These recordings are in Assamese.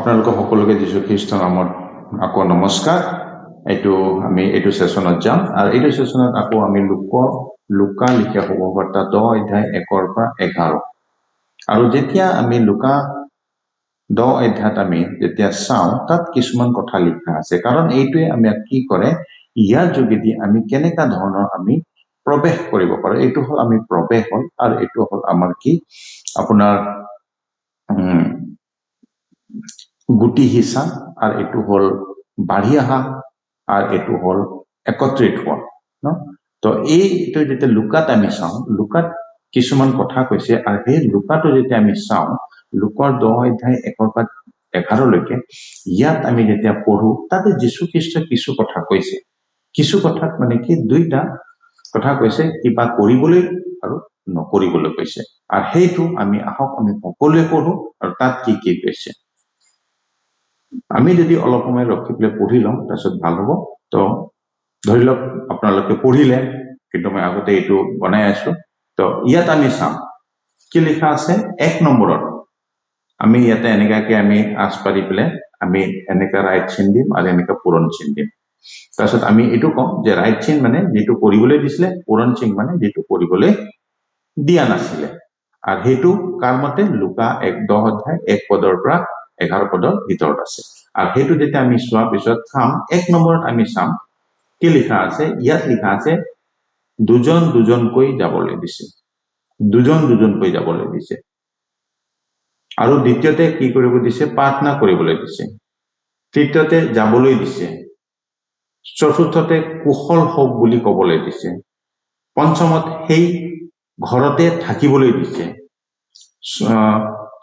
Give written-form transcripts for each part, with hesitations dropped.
আপোনালোকক সকলোকে যীশু খ্ৰীষ্টৰ নামত আকৌ নমস্কাৰ। আমি এইটো সেশনত যাম আৰু এইটো সেশনত আকৌ আমি লুকা লিখা শুভবাৰ্তা 10 অধ্যায় 1 পৰা 11 আৰু যেতিয়া আমি লুকা 10 অধ্যায়ত আমি যেতিয়া চাওঁ তাত কিছুমান কথা লিখা আছে, কাৰণ এইটোৱে আমি কি কৰে, ইয়াৰ যোগেদি আমি কেনেকা ধৰণৰ আমি প্ৰৱেশ কৰিব পাৰো। এইটো হল আমি প্ৰৱেশ হল আৰু এইটো হল আমাৰ কি আপোনাৰ গুটি হিচা, আৰু এইটো হল বাঢ়ি অহা, আৰু এইটো হল একত্ৰিত হোৱা ন। তো এইটো যেতিয়া লুকাত আমি চাওঁ, লুকাত কিছুমান কথা কৈছে, আৰু সেই লুকাটো যেতিয়া আমি চাওঁ লুকৰ 10 অধ্যায় 1 পৰা 11 লৈকে, ইয়াত আমি যেতিয়া পঢ়ো তাতে যীশু খ্ৰীষ্টই কিছু কথা কৈছে। কিছু কথাত মানে কি দুইটা কথা কৈছে, কিবা কৰিবলৈ আৰু নকৰিবলৈ কৈছে। আৰু সেইটো আমি সকলোৱে পঢ়ো আৰু তাত কি কি কৈছে আমি যদি অলপ সময় ৰখি পেলাই পঢ়ি লওঁ তাৰপিছত ভাল হ'ব। তো ধৰি লওক আপোনালোকে পঢ়িলে, কিন্তু মই আগতে এইটো বনাই আছো। তো ইয়াত আমি চাম কি লিখা আছে। 1 নম্বৰত আমি ইয়াতে এনেকাকে আমি আঁচ পাৰি পেলাই আমি এনেকা ৰাইট চিন দিম আৰু এনেকা পূৰণ চিন দিম। তাৰপিছত আমি এইটো কম যে ৰাইট চিন মানে যিটো কৰিবলৈ দিছিলে, পূৰণ চিন মানে যিটো কৰিবলৈ দিয়া নাছিলে। আৰু সেইটো কাৰ মতে? লুকা 10 অধ্যায় 1 পদৰ পৰা 11 পদৰ ভিতৰত আছে। আৰু সেইটো যেতিয়া আমি চোৱাৰ পিছত চাম 1 নম্বৰত আমি চাম কি লিখা আছে। ইয়াত লিখা আছে দুজন দুজনকৈ যাবলৈ দিছে, দুজন দুজনকৈ যাবলৈ দিছে। আৰু দ্বিতীয়তে কি কৰিব দিছে? প্ৰাৰ্থনা কৰিবলৈ দিছে। তৃতীয়তে যাবলৈ দিছে। চতুৰ্থতে কুশল হওক বুলি ক'বলৈ দিছে। পঞ্চমত সেই ঘৰতে থাকিবলৈ দিছে।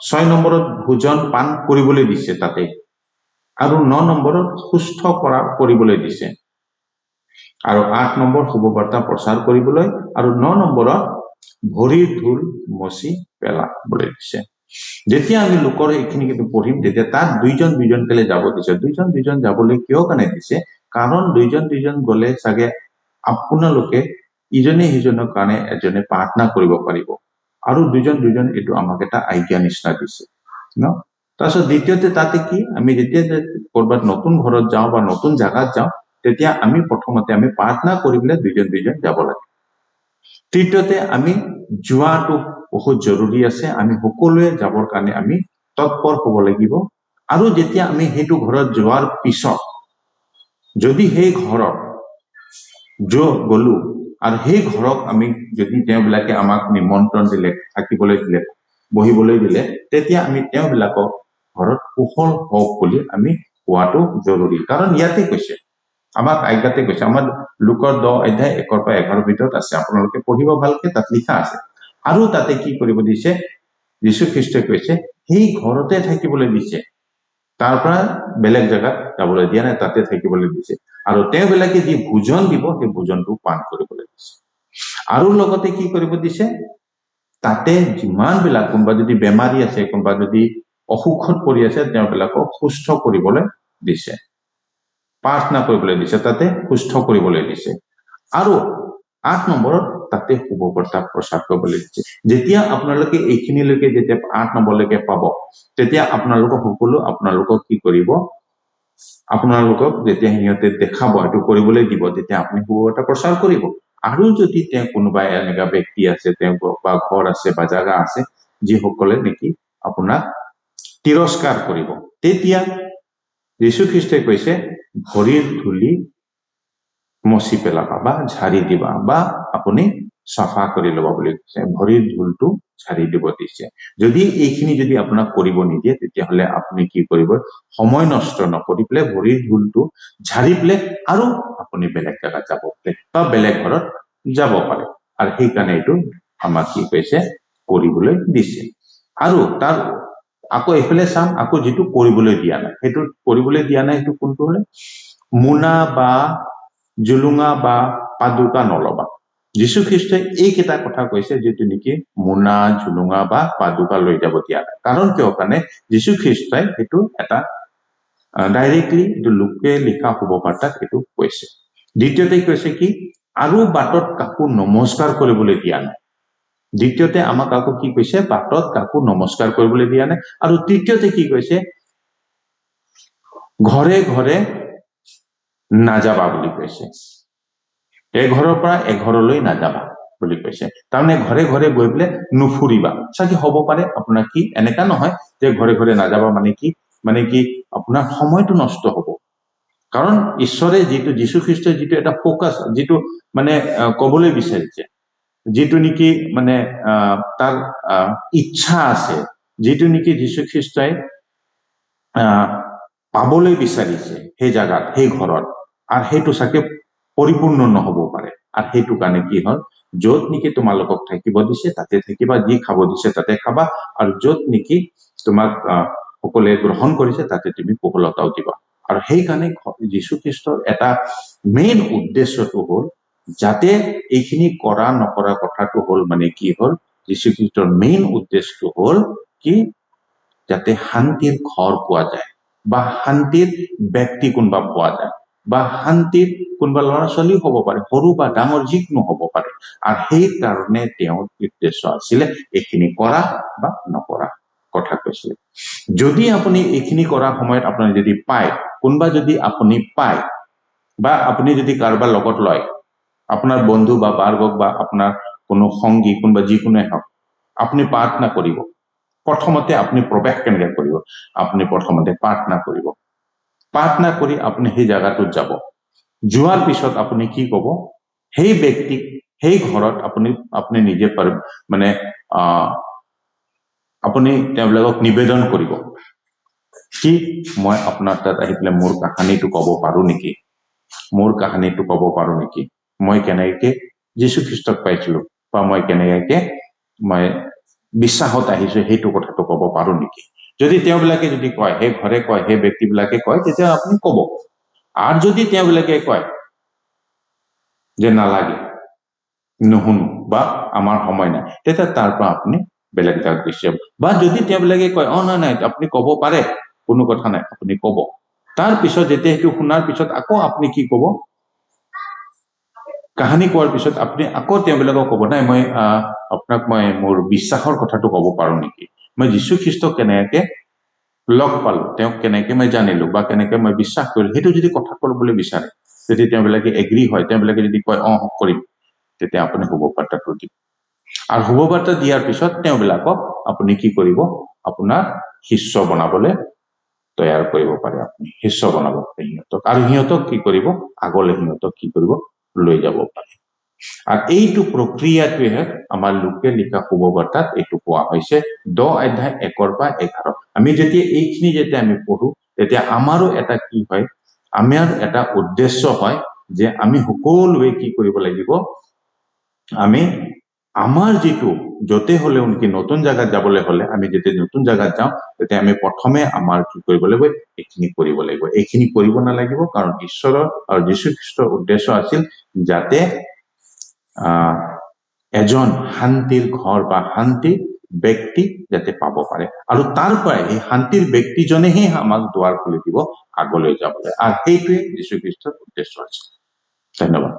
6 নম্বৰত ভোজন পান কৰিবলৈ দিছে তাতে। আৰু 9 নম্বৰত সুস্থ কৰিবলৈ দিছে। আৰু 8 নম্বৰ শুভবাৰ্তা প্ৰচাৰ কৰিবলৈ, আৰু 9 নম্বৰত ভৰিৰ ধূল মচি পেলাবলৈ দিছে। যেতিয়া আমি লোকৰ এইখিনি কিন্তু পঢ়িম, তেতিয়া তাত দুইজন দুইজনকে যাব দিছে। দুইজন দুইজন যাবলৈ কিয় কাৰণে দিছে? কাৰণ দুইজন দুইজন গলে চাগে আপোনালোকে ইজনে সিজনৰ কাৰণে এজনে প্ৰাৰ্থনা কৰিব পাৰিব। আৰু দুইজন দুইজন এইটো আমাক এটা আজ্ঞা নিচিনা দিছে ন। তাৰপিছত দ্বিতীয়তে তাতে কি, আমি যেতিয়া কৰবাত নতুন ঘৰত যাওঁ বা নতুন জাগাত যাওঁ, তেতিয়া আমি প্ৰথমতে আমি প্ৰাৰ্থনা কৰিবলৈ দুইজন দুইজন যাব লাগে। তৃতীয়তে আমি যোৱাটো বহুত জৰুৰী আছে, আমি সকলোৱে যাবৰ কাৰণে আমি তৎপৰ হ'ব লাগিব। আৰু যেতিয়া আমি সেইটো ঘৰত যোৱাৰ পিছত যদি সেই ঘৰত গলো আৰু সেই ঘৰক আমি যদি তেওঁবিলাকে আমাক নিমন্ত্ৰণ দিলে, থাকিবলৈ দিলে, বহিবলৈ দিলে, তেতিয়া আমি তেওঁবিলাকক ঘৰত কুশল হওক বুলি আমি কোৱাটো জৰুৰী। কাৰণ ইয়াতে কৈছে, আমাক আজ্ঞাতে কৈছে, আমাৰ লুকৰ 10 অধ্যায় 1 পৰা 11 ভিতৰত আছে, আপোনালোকে পঢ়িব ভালকে, তাত লিখা আছে। আৰু তাতে কি কৰিব দিছে? যীশু খ্ৰীষ্টই কৈছে সেই ঘৰতে থাকিবলৈ দিছে, তাৰ পৰা বেলেগ জেগাত যাবলৈ দিয়া নাই, তাতে থাকিবলৈ দিছে। আৰু তেওঁবিলাকে যি ভোজন দিব সেই ভোজনটো পান কৰিবলৈ দিছে। আৰু লগতে কি কৰিব দিছে? তাতে যিমান বিলাক, কোনোবা যদি বেমাৰী আছে, কোনোবা যদি অসুখত পৰি আছে, তেওঁবিলাকক সুস্থ কৰিবলৈ দিছে, প্ৰাৰ্থনা কৰিবলৈ দিছে, তাতে সুস্থ কৰিবলৈ দিছে। আৰু 8 নম্বৰত তাতে শুভবাৰ্তা প্ৰচাৰ কৰিবলৈ দিছে। যেতিয়া আপোনালোকে এইখিনিলৈকে যেতিয়া 8 নম্বৰলৈকে পাব, তেতিয়া আপোনালোকক কি কৰিব? আপোনালোকক যেতিয়া সিহঁতে দেখাব, এইটো কৰিবলৈ দিব, তেতিয়া আপুনি শুভবাৰ্তা প্ৰচাৰ কৰিব। আৰু যদি তেওঁ কোনোবা এনেকা ব্যক্তি আছে, তেওঁ বা ঘৰ আছে বা জাগা আছে যিসকলে নেকি আপোনাক তিৰস্কাৰ কৰিব, তেতিয়া যীশু খ্ৰীষ্টই কৈছে ভৰিৰ ধূলি মচি পেলাবা বা ঝাৰি দিবা, বা আপুনি চাফা কৰি ল'ব বুলি কৈছে। ভৰিৰ ধূলটো ঝাৰি দিব দিছে। যদি এইখিনি যদি আপোনাক কৰিব নিদিয়ে, তেতিয়াহলে আপুনি কি কৰিব? সময় নষ্ট নকৰি পেলাই ভৰিৰ ধূলটো ঝাৰি পেলাই আৰু আপুনি বেলেগ জেগাত যাব পাৰে বা বেলেগ ঘৰত যাব পাৰে। আৰু সেইকাৰণে এইটো আমাক কি কৈছে? কৰিবলৈ দিছে। আৰু তাৰ আকৌ এইফালে চাম, আকৌ যিটো কৰিবলৈ দিয়া নাই, সেইটো কৰিবলৈ দিয়া নাই, সেইটো কোনটো হলে? মোনা বা জুলুঙা বা পাদুকা নলবা। যীশু খ্ৰীষ্টই এইকেইটা কথা কৈছে, যিটো নেকি মোনা, জুলুঙা বা পাদুকা লৈ যাব দিয়া নাই। কাৰণ কিয় কাৰণে? যীশু খ্ৰীষ্টই সেইটো এটা ডাইৰেক্টলি এইটো লোকে লিখা শুভবাৰ্তাত এইটো কৈছে। দ্বিতীয়তে কৈছে কি? আৰু বাটত কাকো নমস্কাৰ কৰিবলৈ দিয়া নাই। দ্বিতীয়তে আমাক আকৌ কি কৈছে? বাটত কাকো নমস্কাৰ কৰিবলৈ দিয়া নাই। আৰু তৃতীয়তে কি কৈছে? ঘৰে ঘৰে নাযাবা বুলি কৈছে। এঘৰৰ পৰা এঘৰলৈ নাযাবা বুলি কৈছে। তাৰমানে ঘৰে ঘৰে গৈ পেলাই নুফুৰিবা। চাগে হ'ব পাৰে আপোনাৰ কি এনেকা নহয় যে ঘৰে ঘৰে নাযাবা মানে কি আপোনাৰ সময়টো নষ্ট হ'ব। কাৰণ ঈশ্বৰে যিটো যীশুখ্ৰীষ্টই যিটো এটা ফোকাছ যিটো মানে কবলৈ বিচাৰিছে, যিটো নেকি মানে তাৰ ইচ্ছা আছে, যিটো নেকি যীশুখ্ৰীষ্টই পাবলৈ বিচাৰিছে সেই জাগাত, সেই ঘৰত, আৰু সেইটো চাগে পৰিপূৰ্ণ নহব পাৰে। আৰু সেইটো কাৰণে কি হ'ল, য'ত নেকি তোমালোকক থাকিব দিছে তাতে থাকিবা, যি খাব দিছে তাতে খাবা, আৰু য'ত নেকি তোমাক সকলোৱে গ্ৰহণ কৰিছে তাতে তুমি সফলতাও দিবা। আৰু সেইকাৰণে যীশুখ্ৰীষ্টৰ এটা মেইন উদ্দেশ্যটো হ'ল যাতে এইখিনি কৰা নকৰা কথাটো হ'ল মানে কি হ'ল, যীশুখ্ৰীষ্টৰ মেইন উদ্দেশ্যটো হ'ল কি যাতে শান্তিৰ ঘৰ পোৱা যায়, বা শান্তিৰ ব্যক্তি কোনোবা পোৱা যায়, বা শান্তিৰ কোনোবা ল'ৰা ছোৱালীও হ'ব পাৰে, সৰু বা ডাঙৰ যিকোনো হ'ব পাৰে। আৰু সেই কাৰণে তেওঁৰ উদ্দেশ্য আছিলে এইখিনি কৰা বা নকৰা কথা কৈছিলে। যদি আপুনি এইখিনি কৰা সময়ত আপুনি যদি পায়, কোনোবা যদি আপুনি পায়, বা আপুনি যদি কাৰোবাৰ লগত লয়, আপোনাৰ বন্ধু বা বাৰ্গক বা আপোনাৰ কোনো সংগী কোনোবা যিকোনোৱে হওক, আপুনি প্ৰাৰ্থনা কৰিব। প্ৰথমতে আপুনি প্ৰৱেশ কেনেকৈ কৰিব, আপুনি প্ৰথমতে প্ৰাৰ্থনা কৰিব। প্ৰাৰ্থনা কৰি আপুনি সেই জাগাটোত যাব। যোৱাৰ পিছত আপুনি কি ক'ব, সেই ব্যক্তিক সেই ঘৰত আপুনি নিজে মানে আপুনি তেওঁলোকক নিবেদন কৰিব কি মই আপোনাৰ তাত আহি পেলাই মোৰ কাহানীটো ক'ব পাৰো নেকি, মোৰ কাহানীটো ক'ব পাৰো নেকি, মই কেনেকৈ যীশুখ্ৰীষ্টক পাইছিলো, বা মই কেনেকৈ মই বিশ্বাসত আহিছো সেইটো কথাটো ক'ব পাৰো নেকি। যদি তেওঁবিলাকে যদি কয়, সেই ঘৰে কয়, সেই ব্যক্তিবিলাকে কয়, তেতিয়া আপুনি ক'ব। আৰু যদি তেওঁবিলাকে কয় যে নালাগে, নুশুনো, বা আমাৰ সময় নাই, তেতিয়া তাৰ পৰা আপুনি বেলেগ জাগাত গুচি যাব। বা যদি তেওঁবিলাকে কয় নাই আপুনি ক'ব পাৰে, কোনো কথা নাই, আপুনি ক'ব। তাৰ পিছত যেতিয়া সেইটো শুনাৰ পিছত আকৌ আপুনি কি ক'ব, কাহানী কোৱাৰ পিছত আপুনি আকৌ তেওঁবিলাকক ক'ব, নাই মই আপোনাক মই মোৰ বিশ্বাসৰ কথাটো ক'ব পাৰো নেকি, মই যীশুখ্ৰীষ্টক কেনেকে লগ পালো, তেওঁক কেনেকে মই জানিলো, বা কেনেকে মই বিশ্বাস কৰিলো, সেইটো যদি কথা কৰিবলৈ বিচাৰে, যদি তেওঁবিলাকে এগ্ৰী হয়, তেওঁবিলাকে যদি কয় কৰিম, তেতিয়া আপুনি শুভবাৰ্তাটো দিব। আৰু শুভবাৰ্তা দিয়াৰ পিছত তেওঁবিলাকক আপুনি কি কৰিব, আপোনাৰ শিষ্য বনাবলৈ তৈয়াৰ কৰিব পাৰে, আপুনি শিষ্য বনাব পাৰে সিহঁতক, আৰু সিহঁতক কি কৰিব, আগলৈ সিহঁতক কি কৰিব, লৈ যাব পাৰে। আৰু এইটো প্ৰক্ৰিয়াটোৱে আমাৰ লোকে লিখা শুভবাৰ্তাত এইটো কোৱা হৈছে 10 অধ্যায় 1 পৰা 11। আমি যেতিয়া এইখিনি যেতিয়া আমি পঢ়ো, তেতিয়া আমাৰো এটা কি হয়, আমাৰ এটা উদ্দেশ্য হয় যে আমি সকলোৱে কি কৰিব লাগিব, আমি আমাৰ যিটো যতে হলেও নেকি নতুন জাগাত যাবলৈ হলে, আমি যেতিয়া নতুন জাগাত যাওঁ তেতিয়া আমি প্ৰথমে আমাৰ কি কৰিব লাগিব, এইখিনি কৰিব লাগিব। এইখিনি কৰিব নালাগিব, কাৰণ ঈশ্বৰৰ আৰু যীশুখ্ৰীষ্টৰ উদ্দেশ্য আছিল যাতে এজন শান্তিৰ ঘৰ বা শান্তিৰ ব্যক্তি যাতে পাব পাৰে, আৰু তাৰ পৰাই এই শান্তিৰ ব্যক্তিজনেহে আমাক দুৱাৰ খুলি দিব আগলৈ যাবলৈ। আৰু সেইটোৱে যীশুখ্ৰীষ্টৰ উদ্দেশ্য আছিল। ধন্যবাদ।